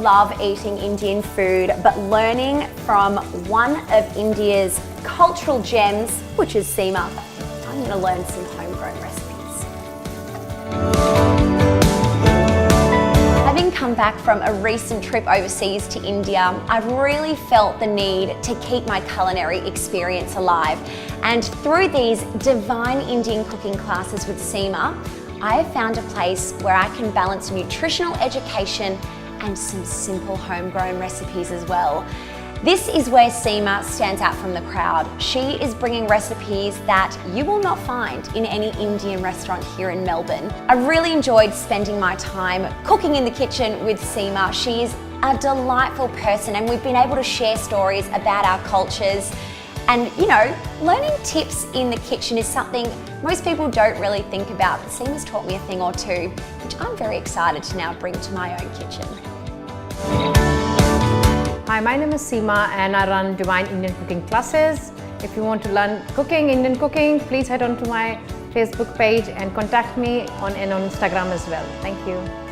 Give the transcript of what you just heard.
love eating Indian food, but learning from one of India's cultural gems, which is Seema, I'm going to learn some homegrown recipes. Having come back from a recent trip overseas to India, I've really felt the need to keep my culinary experience alive. And through these divine Indian cooking classes with Seema, I have found a place where I can balance nutritional education and some simple homegrown recipes as well. This is where Seema stands out from the crowd. She is bringing recipes that you will not find in any Indian restaurant here in Melbourne. I've really enjoyed spending my time cooking in the kitchen with Seema. She is a delightful person and we've been able to share stories about our cultures. And you know, learning tips in the kitchen is something most people don't really think about. Seema's taught me a thing or two, which I'm very excited to now bring to my own kitchen. Hi, my name is Seema and I run Divine Indian Cooking Classes. If you want to learn cooking, Indian cooking, please head on to my Facebook page and contact me on Instagram as well. Thank you.